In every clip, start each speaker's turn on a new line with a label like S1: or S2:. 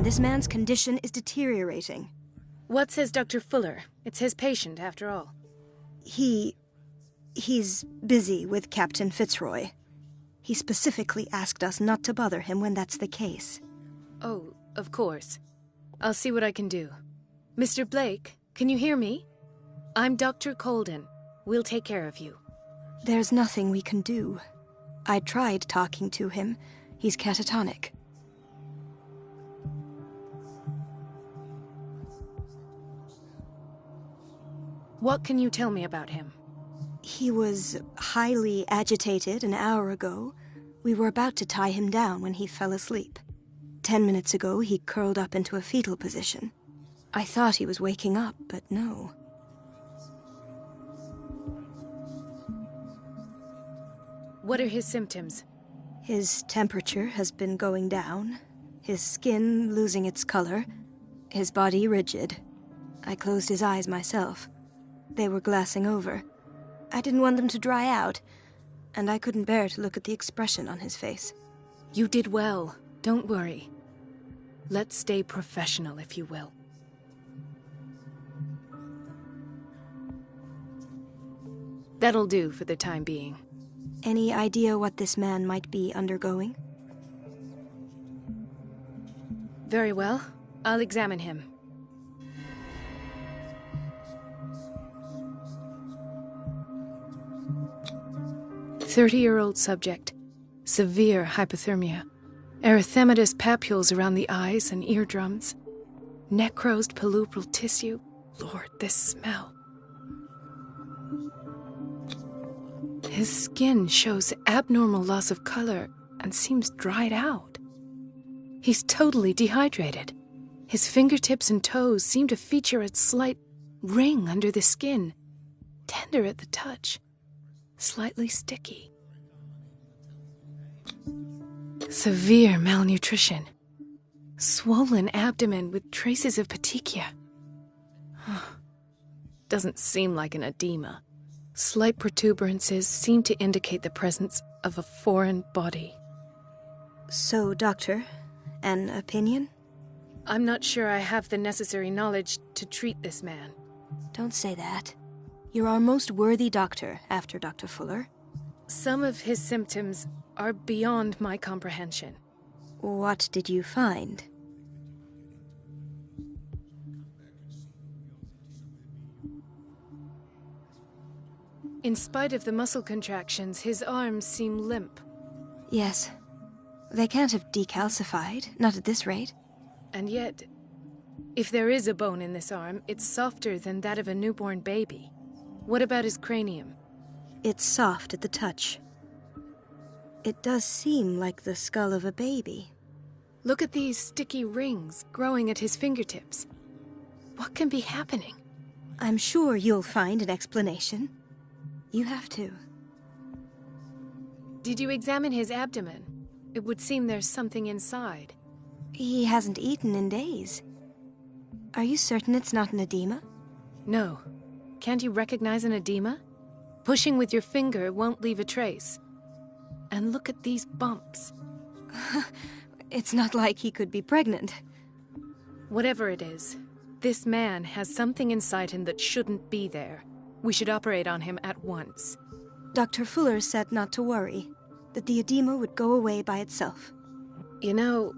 S1: This man's condition is deteriorating.
S2: What says Dr. Fuller? It's his patient, after all.
S1: He's busy with Captain Fitzroy. He specifically asked us not to bother him when that's the case.
S2: Oh, of course. I'll see what I can do. Mr. Blake, can you hear me? I'm Dr. Colden. We'll take care of you.
S1: There's nothing we can do. I tried talking to him. He's catatonic.
S2: What can you tell me about him?
S1: He was highly agitated an hour ago. We were about to tie him down when he fell asleep. 10 minutes ago, he curled up into a fetal position. I thought he was waking up, but no.
S2: What are his symptoms?
S1: His temperature has been going down, his skin losing its color, his body rigid. I closed his eyes myself. They were glassing over. I didn't want them to dry out, and I couldn't bear to look at the expression on his face.
S2: You did well. Don't worry. Let's stay professional, if you will. That'll do for the time being.
S1: Any idea what this man might be undergoing?
S2: Very well. I'll examine him. "30-year-old subject. Severe hypothermia. Erythematous papules around the eyes and eardrums. Necrosed palpebral tissue. Lord, this smell. His skin shows abnormal loss of color and seems dried out. He's totally dehydrated. His fingertips and toes seem to feature a slight ring under the skin, tender at the touch, slightly sticky. Severe malnutrition. Swollen abdomen with traces of petechia. Doesn't seem like an edema. Slight protuberances seem to indicate the presence of a foreign body.
S1: So, doctor, an opinion?
S2: I'm not sure I have the necessary knowledge to treat this man.
S1: Don't say that. You're our most worthy doctor after Dr. Fuller.
S2: Some of his symptoms are beyond my comprehension.
S1: What did you find?
S2: In spite of the muscle contractions, his arms seem limp.
S1: Yes. They can't have decalcified, not at this rate.
S2: And yet, if there is a bone in this arm, it's softer than that of a newborn baby. What about his cranium?
S1: It's soft at the touch. It does seem like the skull of a baby.
S2: Look at these sticky rings growing at his fingertips. What can be happening?
S1: I'm sure you'll find an explanation. You have to.
S2: Did you examine his abdomen? It would seem there's something inside.
S1: He hasn't eaten in days. Are you certain it's not an edema?
S2: No. Can't you recognize an edema? Pushing with your finger won't leave a trace. And look at these bumps.
S1: It's not like he could be pregnant.
S2: Whatever it is, this man has something inside him that shouldn't be there. We should operate on him at once.
S1: Dr. Fuller said not to worry, that the edema would go away by itself.
S2: You know,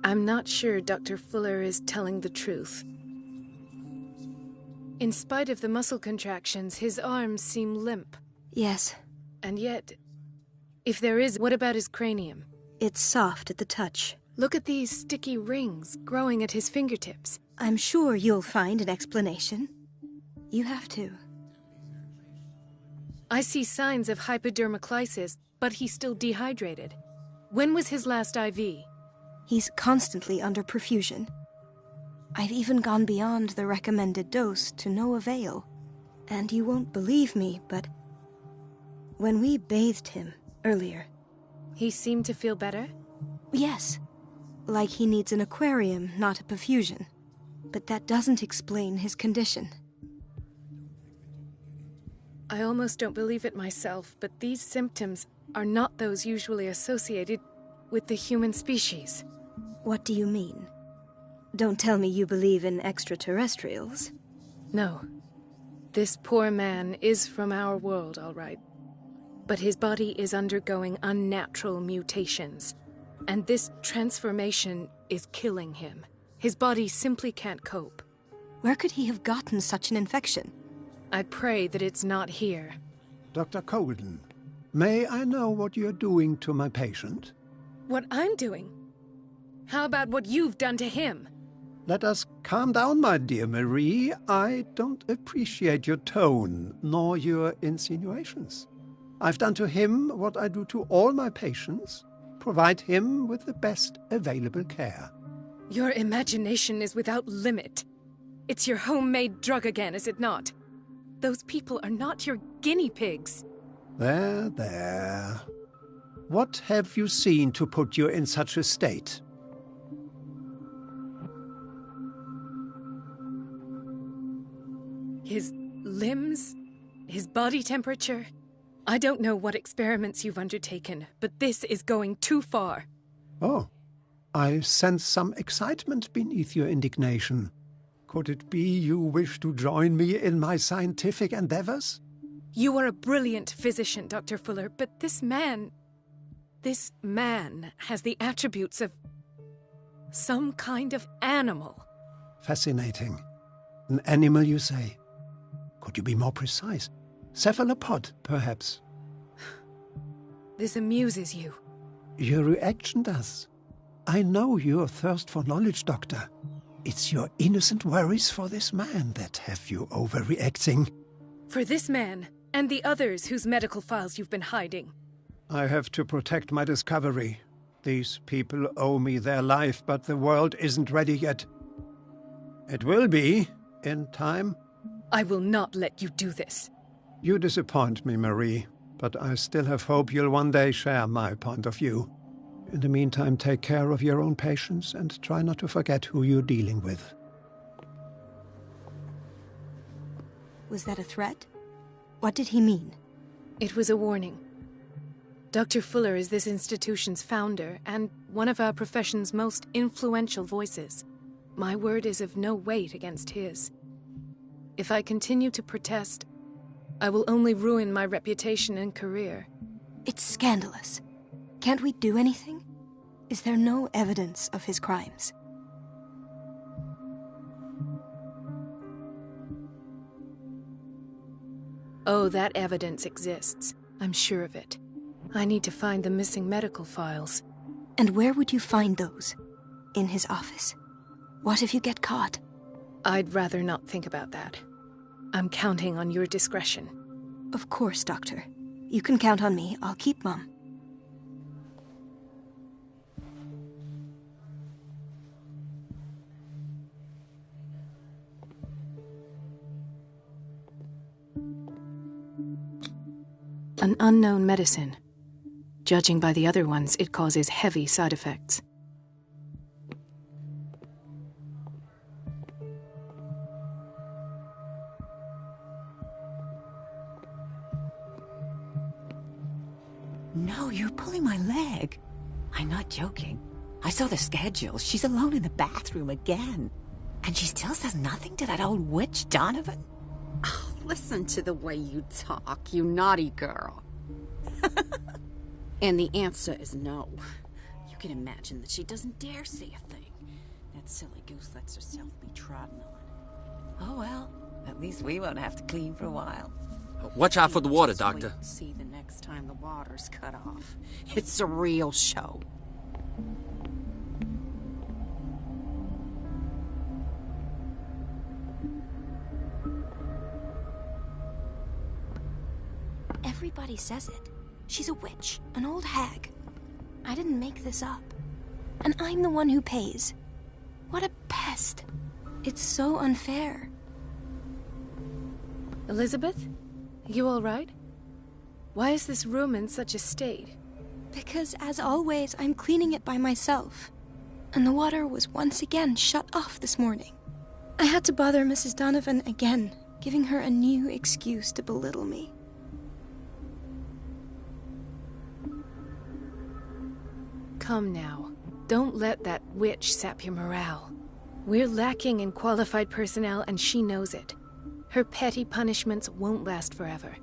S2: I'm not sure Dr. Fuller is telling the truth. In spite of the muscle contractions, his arms seem limp.
S1: Yes.
S2: And yet, if there is, what about his cranium?
S1: It's soft at the touch.
S2: Look at these sticky rings growing at his fingertips.
S1: I'm sure you'll find an explanation. You have to.
S2: I see signs of hypodermoclysis, but he's still dehydrated. When was his last IV?
S1: He's constantly under perfusion. I've even gone beyond the recommended dose to no avail. And you won't believe me, but when we bathed him earlier...
S2: He seemed to feel better?
S1: Yes. Like he needs an aquarium, not a perfusion. But that doesn't explain his condition.
S2: I almost don't believe it myself, but these symptoms are not those usually associated with the human species.
S1: What do you mean? Don't tell me you believe in extraterrestrials.
S2: No. This poor man is from our world, all right. But his body is undergoing unnatural mutations. And this transformation is killing him. His body simply can't cope.
S1: Where could he have gotten such an infection?
S2: I pray that it's not here.
S3: Dr. Colden, may I know what you're doing to my patient?
S2: What I'm doing? How about what you've done to him?
S3: Let us calm down, my dear Marie. I don't appreciate your tone, nor your insinuations. I've done to him what I do to all my patients. Provide him with the best available care.
S2: Your imagination is without limit. It's your homemade drug again, is it not? Those people are not your guinea pigs.
S3: There, there. What have you seen to put you in such a state?
S2: His limbs? His body temperature? I don't know what experiments you've undertaken, but this is going too far.
S3: Oh, I sense some excitement beneath your indignation. Could it be you wish to join me in my scientific endeavors?
S2: You are a brilliant physician, Dr. Fuller, but this man has the attributes of some kind of animal.
S3: Fascinating. An animal, you say? Could you be more precise? Cephalopod, perhaps?
S2: This amuses you.
S3: Your reaction does. I know your thirst for knowledge, Doctor. It's your innocent worries for this man that have you overreacting.
S2: For this man, and the others whose medical files you've been hiding.
S3: I have to protect my discovery. These people owe me their life, but the world isn't ready yet. It will be, in time.
S2: I will not let you do this.
S3: You disappoint me, Marie, but I still have hope you'll one day share my point of view. In the meantime, take care of your own patients and try not to forget who you're dealing with.
S1: Was that a threat? What did he mean?
S2: It was a warning. Dr. Fuller is this institution's founder and one of our profession's most influential voices. My word is of no weight against his. If I continue to protest, I will only ruin my reputation and career.
S1: It's scandalous. Can't we do anything? Is there no evidence of his crimes?
S2: Oh, that evidence exists. I'm sure of it. I need to find the missing medical files.
S1: And where would you find those? In his office? What if you get caught?
S2: I'd rather not think about that. I'm counting on your discretion.
S1: Of course, Doctor. You can count on me. I'll keep Mum.
S2: An unknown medicine. Judging by the other ones, it causes heavy side effects.
S4: No, you're pulling my leg. I'm not joking. I saw the schedule. She's alone in the bathroom again. And she still says nothing to that old witch, Donovan.
S5: Oh, listen to the way you talk, you naughty girl. And the answer is no. You can imagine that she doesn't dare say a thing. That silly goose lets herself be trodden on.
S4: Oh well, at least we won't have to clean for a while.
S6: Watch out for the water,
S5: Just wait
S6: Doctor.
S5: and see the next time the water's cut off. It's a real show.
S1: Everybody says it. She's a witch, an old hag. I didn't make this up. And I'm the one who pays. What a pest. It's so unfair.
S2: Elizabeth? You all right? Why is this room in such a state?
S1: Because, as always, I'm cleaning it by myself. And the water was once again shut off this morning. I had to bother Mrs. Donovan again, giving her a new excuse to belittle me.
S2: Come now. Don't let that witch sap your morale. We're lacking in qualified personnel, and she knows it. Her petty punishments won't last forever.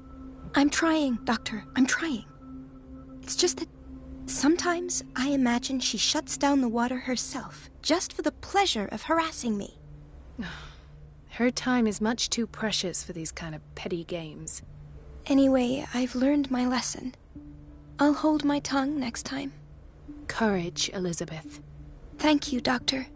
S1: I'm trying, Doctor. I'm trying. It's just that sometimes I imagine she shuts down the water herself, just for the pleasure of harassing me.
S2: Her time is much too precious for these kind of petty games.
S1: Anyway, I've learned my lesson. I'll hold my tongue next time.
S2: Courage, Elizabeth.
S1: Thank you, Doctor.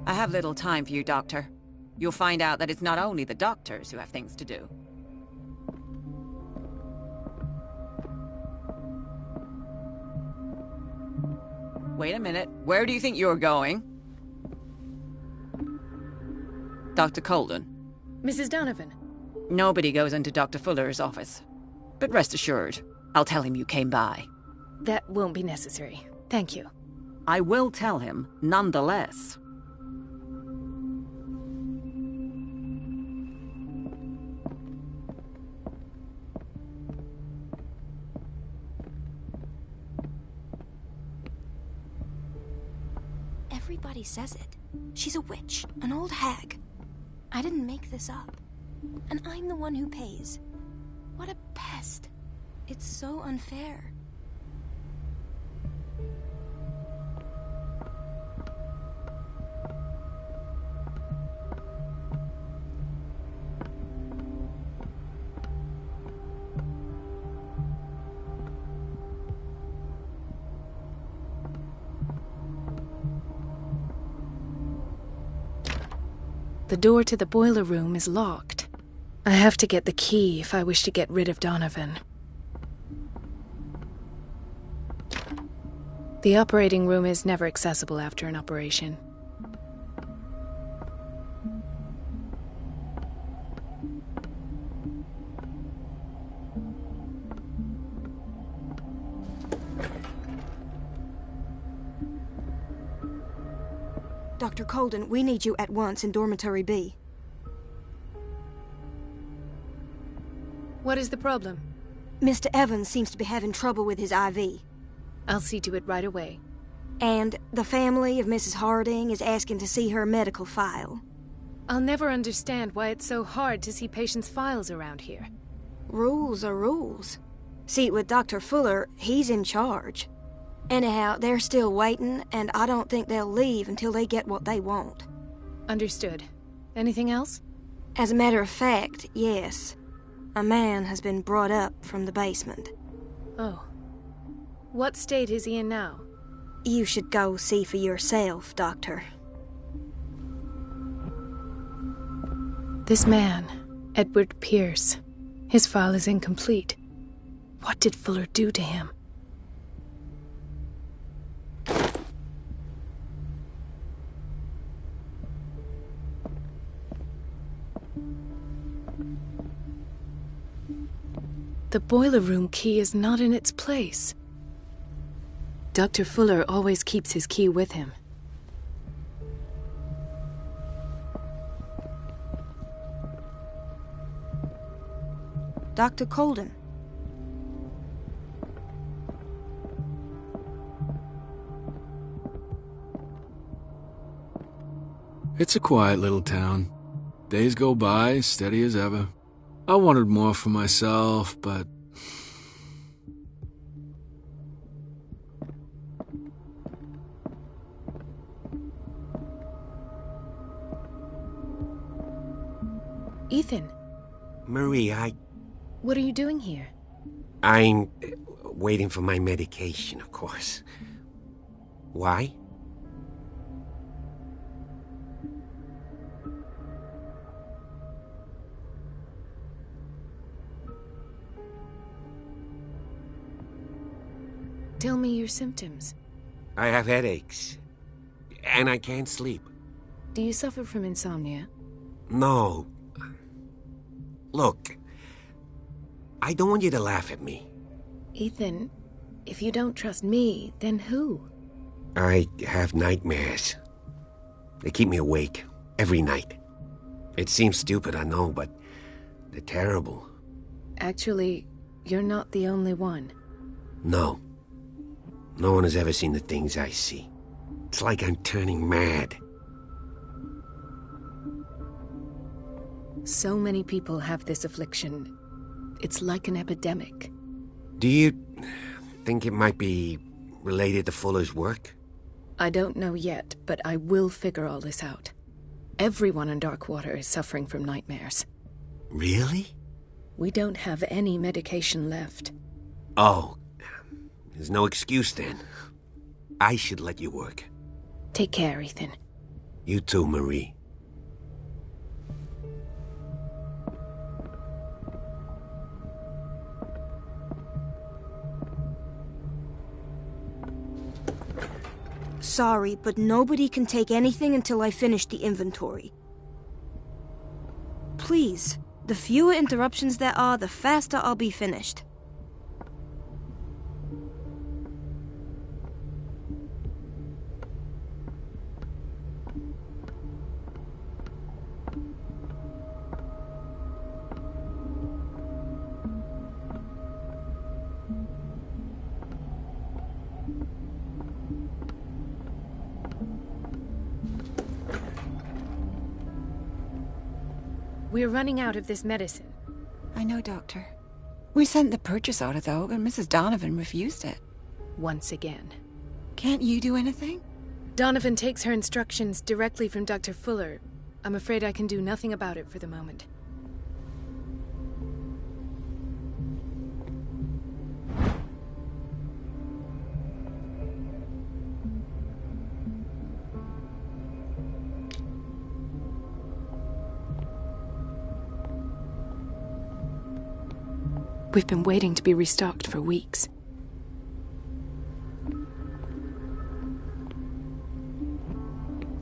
S4: I have little time for you, Doctor. You'll find out that it's not only the doctors who have things to do. Wait a minute. Where do you think you're going? Dr. Colden.
S2: Mrs. Donovan.
S4: Nobody goes into Dr. Fuller's office. But rest assured, I'll tell him you came by.
S2: That won't be necessary. Thank you.
S4: I will tell him, nonetheless.
S1: Everybody says it. She's a witch, an old hag. I didn't make this up. And I'm the one who pays. What a pest. It's so unfair.
S2: The door to the boiler room is locked. I have to get the key if I wish to get rid of Donovan. The operating room is never accessible after an operation.
S1: Dr. Colden, we need you at once in Dormitory B.
S2: What is the problem?
S1: Mr. Evans seems to be having trouble with his IV.
S2: I'll see to it right away.
S1: And the family of Mrs. Harding is asking to see her medical file.
S2: I'll never understand why it's so hard to see patients' files around here.
S1: Rules are rules. See, with Dr. Fuller, he's in charge. Anyhow, they're still waiting, and I don't think they'll leave until they get what they want.
S2: Understood. Anything else?
S1: As a matter of fact, yes. A man has been brought up from the basement.
S2: Oh. What state is he in now?
S1: You should go see for yourself, Doctor.
S2: This man, Edward Pierce, his file is incomplete. What did Fuller do to him? The boiler room key is not in its place. Dr. Fuller always keeps his key with him.
S1: Dr. Colden.
S6: It's a quiet little town. Days go by, steady as ever. I wanted more for myself, but...
S2: Ethan,
S7: Marie,
S2: what are you doing here?
S7: I'm waiting for my medication, of course. Why?
S2: Tell me your symptoms.
S7: I have headaches. And I can't sleep.
S2: Do you suffer from insomnia?
S7: No. Look, I don't want you to laugh at me.
S2: Ethan, if you don't trust me, then who?
S7: I have nightmares. They keep me awake every night. It seems stupid, I know, but they're terrible.
S2: Actually, you're not the only one.
S7: No. No one has ever seen the things I see. It's like I'm turning mad.
S2: So many people have this affliction. It's like an epidemic.
S7: Do you think it might be related to Fuller's work?
S2: I don't know yet, but I will figure all this out. Everyone in Darkwater is suffering from nightmares.
S7: Really?
S2: We don't have any medication left.
S7: Oh, there's no excuse then. I should let you work.
S2: Take care, Ethan.
S7: You too, Marie.
S1: Sorry, but nobody can take anything until I finish the inventory. Please, the fewer interruptions there are, the faster I'll be finished.
S2: We're running out of this medicine.
S4: I know, Doctor. We sent the purchase order, though, and Mrs. Donovan refused it.
S2: Once again.
S4: Can't you do anything?
S2: Donovan takes her instructions directly from Dr. Fuller. I'm afraid I can do nothing about it for the moment. We've been waiting to be restocked for weeks.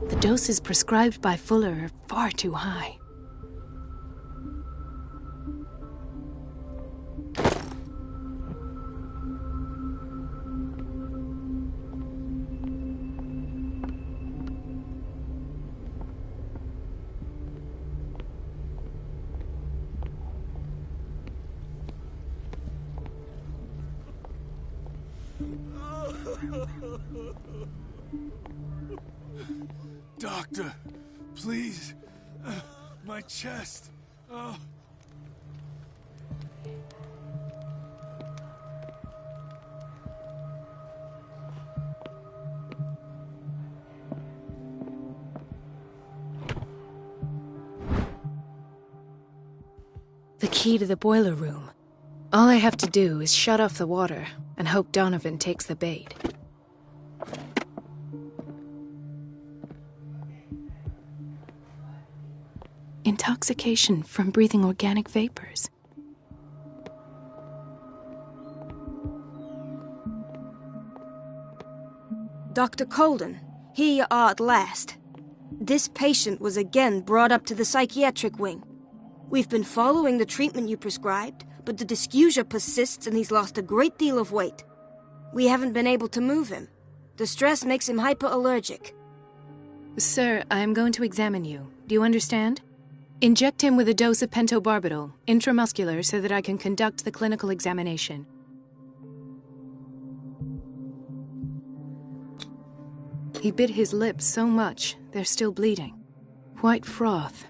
S2: The doses prescribed by Fuller are far too high.
S6: Doctor, please. My chest. Oh.
S2: The key to the boiler room. All I have to do is shut off the water and hope Donovan takes the bait. Intoxication from breathing organic vapors.
S1: Dr. Colden, here you are at last. This patient was again brought up to the psychiatric wing. We've been following the treatment you prescribed, but the dysgeusia persists and he's lost a great deal of weight. We haven't been able to move him. The stress makes him hyperallergic.
S2: Sir, I am going to examine you. Do you understand? Inject him with a dose of pentobarbital, intramuscular, so that I can conduct the clinical examination. He bit his lips so much, they're still bleeding. White froth,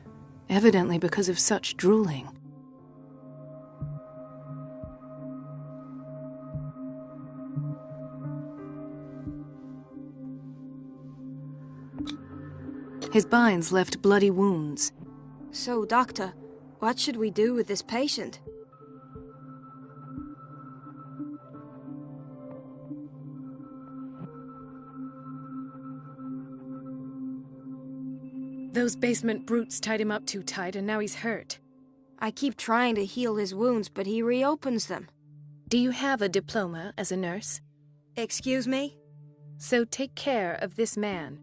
S2: evidently because of such drooling. His binds left bloody wounds.
S1: So, Doctor, what should we do with this patient?
S2: Those basement brutes tied him up too tight, and now he's hurt.
S1: I keep trying to heal his wounds, but he reopens them.
S2: Do you have a diploma as a nurse?
S1: Excuse me?
S2: So take care of this man.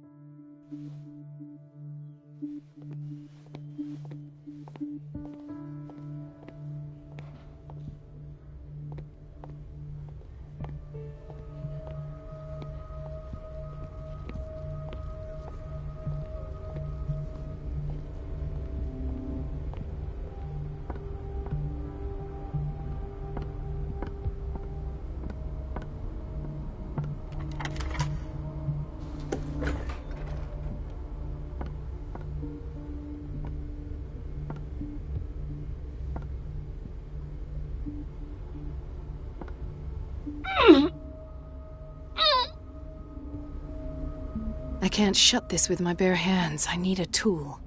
S2: I can't shut this with my bare hands. I need a tool.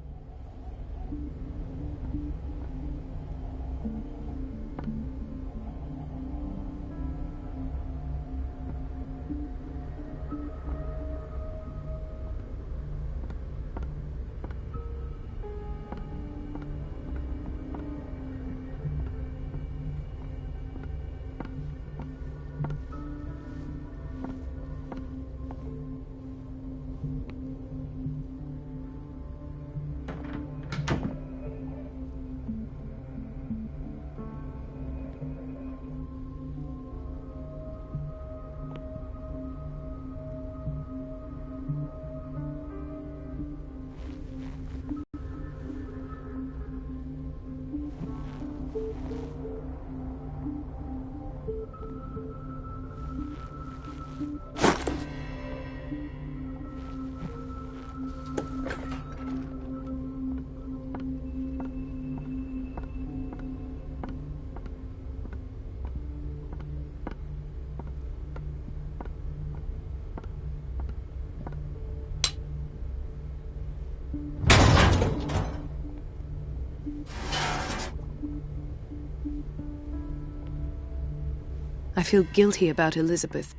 S2: I feel guilty about Elizabeth,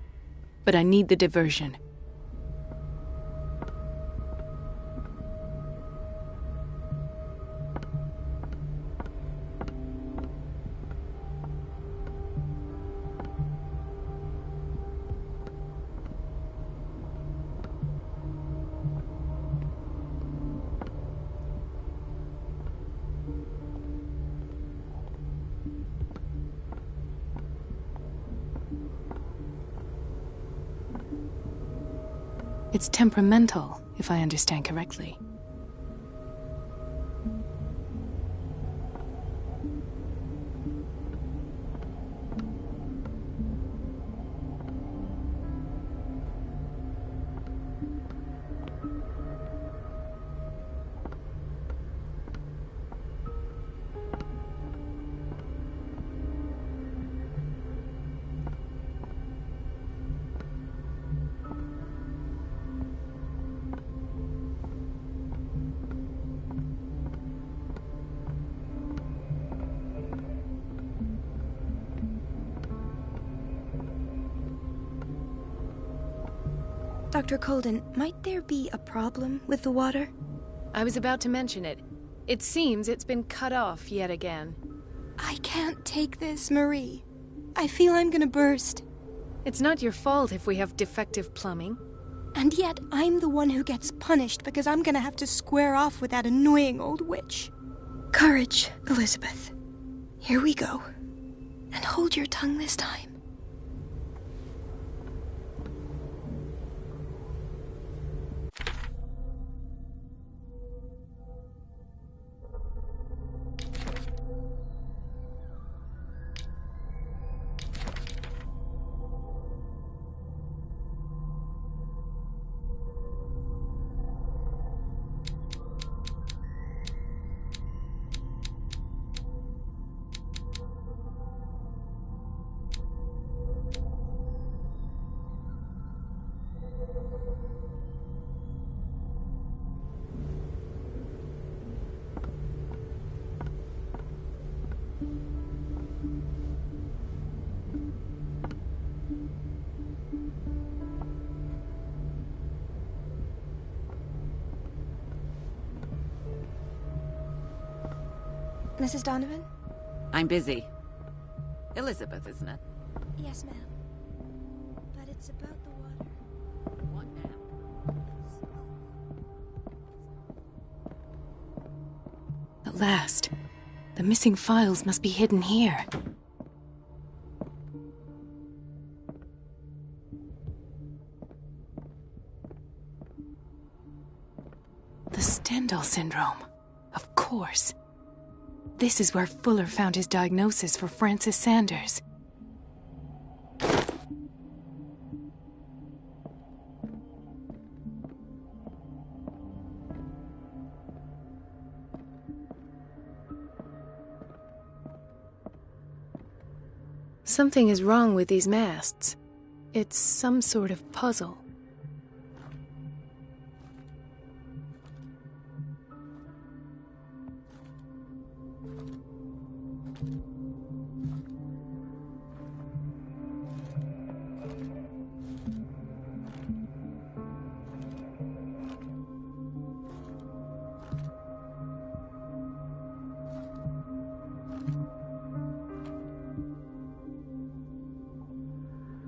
S2: but I need the diversion. It's temperamental, if I understand correctly.
S1: Dr. Colden, might there be a problem with the water?
S2: I was about to mention it. It seems it's been cut off yet again.
S1: I can't take this, Marie. I feel I'm gonna burst.
S2: It's not your fault if we have defective plumbing.
S1: And yet, I'm the one who gets punished because I'm gonna have to square off with that annoying old witch. Courage, Elizabeth. Here we go. And hold your tongue this time. Mrs. Donovan?
S4: I'm busy. Elizabeth, isn't it?
S1: Yes, ma'am. But it's about the water.
S4: What now?
S2: At last. The missing files must be hidden here. The Stendhal syndrome. Of course. This is where Fuller found his diagnosis for Francis Sanders. Something is wrong with these masts. It's some sort of puzzle.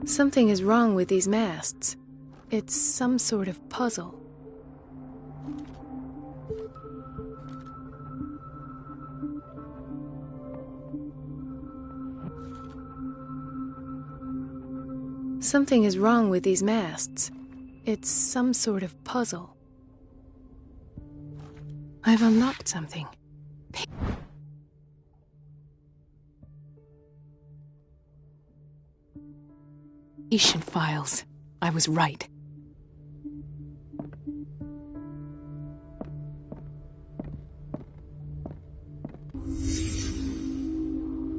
S2: Something is wrong with these masts. It's some sort of puzzle. Something is wrong with these masts. It's some sort of puzzle. I've unlocked something. Patient files. I was right.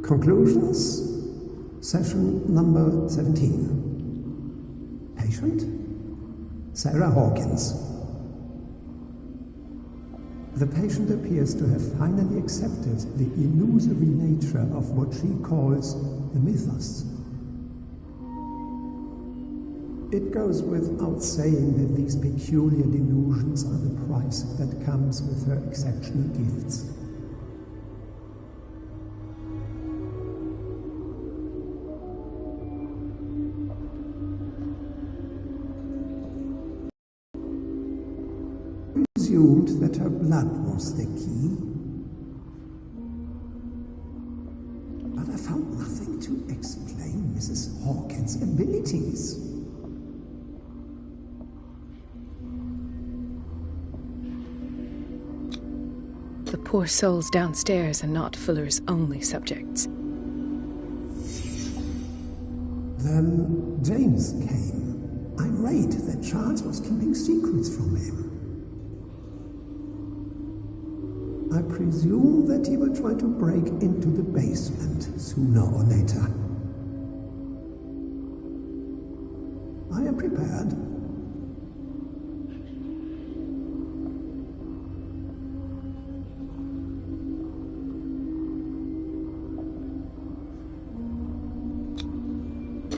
S3: Conclusions. Session number 17. Patient? Sarah Hawkins. The patient appears to have finally accepted the illusory nature of what she calls the mythos. It goes without saying that these peculiar delusions are the price that comes with her exceptional gifts. Presumed that her blood was the key, but I found nothing to explain Mrs. Hawkins' abilities.
S2: The poor souls downstairs are not Fuller's only subjects.
S3: Then James came, irate that Charles was keeping secrets from him. I presume that he will try to break into the basement sooner or later. I am prepared.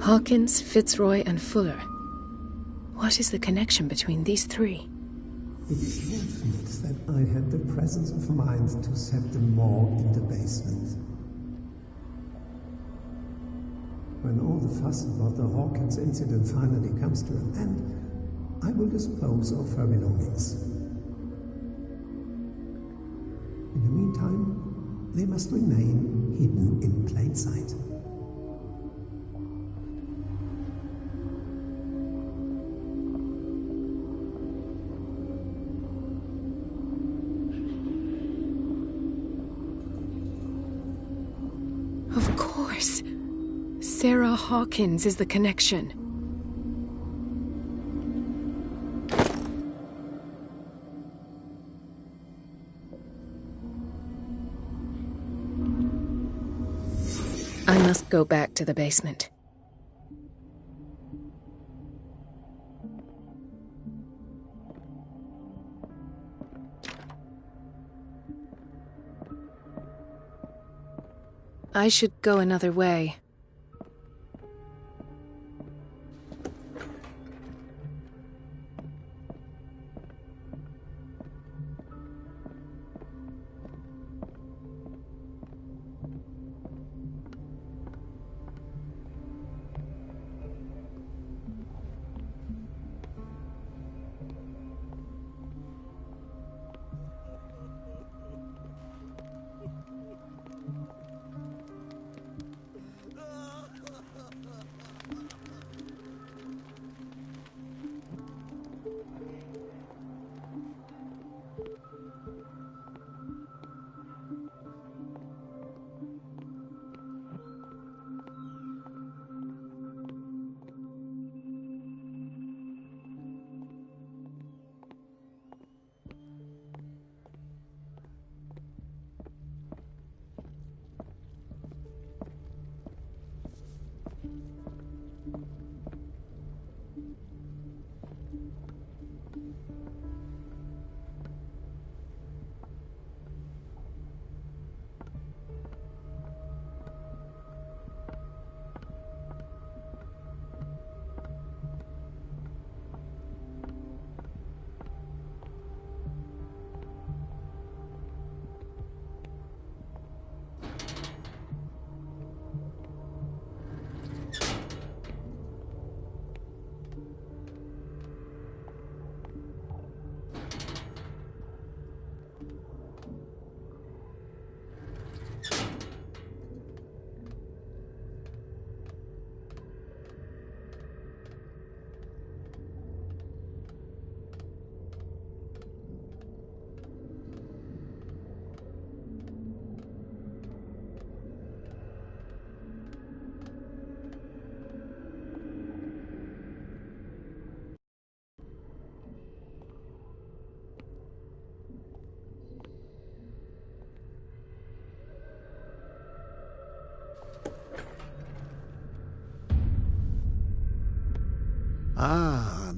S2: Hawkins, Fitzroy, and Fuller. What is the connection between these three?
S3: It is fortunate that I had the presence of mind to set them morgue in the basement. When all the fuss about the Hawkins incident finally comes to an end, I will dispose of her belongings. In the meantime, they must remain hidden in plain sight.
S2: Of course. Sarah Hawkins is the connection. I must go back to the basement. I should go another way.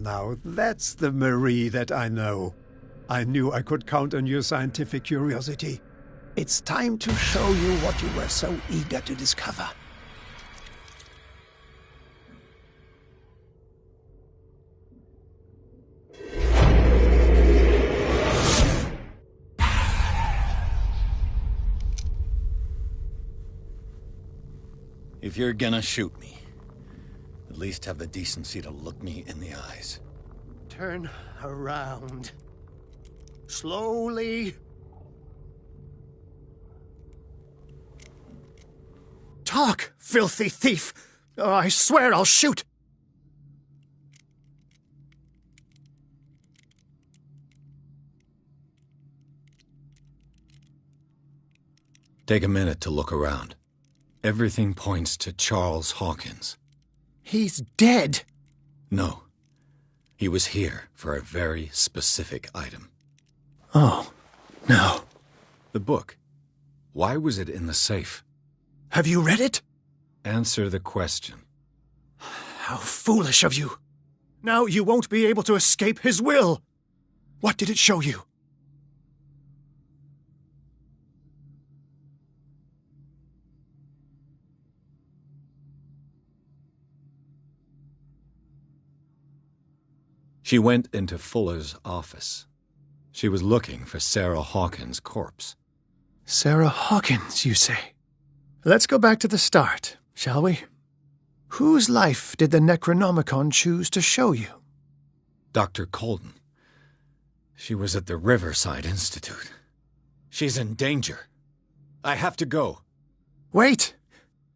S3: now, that's the Marie that I know. I knew I could count on your scientific curiosity. It's time to show you what you were so eager to discover.
S8: If you're gonna shoot me, at least have the decency to look me in the eyes.
S9: Turn around. Slowly. Talk, filthy thief! Oh, I swear I'll shoot!
S8: Take a minute to look around. Everything points to Charles Hawkins.
S9: He's dead!
S8: No. He was here for a very specific item.
S9: Oh, no.
S8: The book. Why was it in the safe?
S9: Have you read it?
S8: Answer the question.
S9: How foolish of you. Now you won't be able to escape his will. What did it show you?
S8: She went into Fuller's office. She was looking for Sarah Hawkins' corpse.
S9: Sarah Hawkins, you say? Let's go back to the start, shall we? Whose life did the Necronomicon choose to show you?
S8: Dr. Colden. She was at the Riverside Institute. She's in danger. I have to go.
S9: Wait!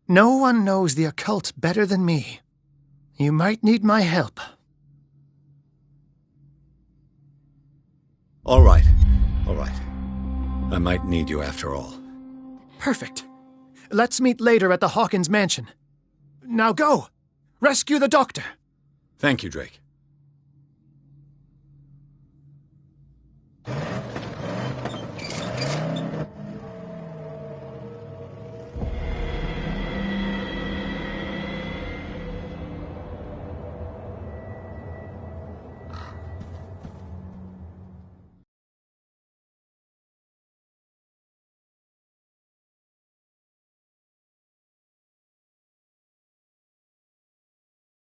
S9: No one knows the occult better than me. You might need my help.
S8: All right. I might need you after all.
S9: Perfect. Let's meet later at the Hawkins mansion. Now go! Rescue the doctor!
S8: Thank you, Drake.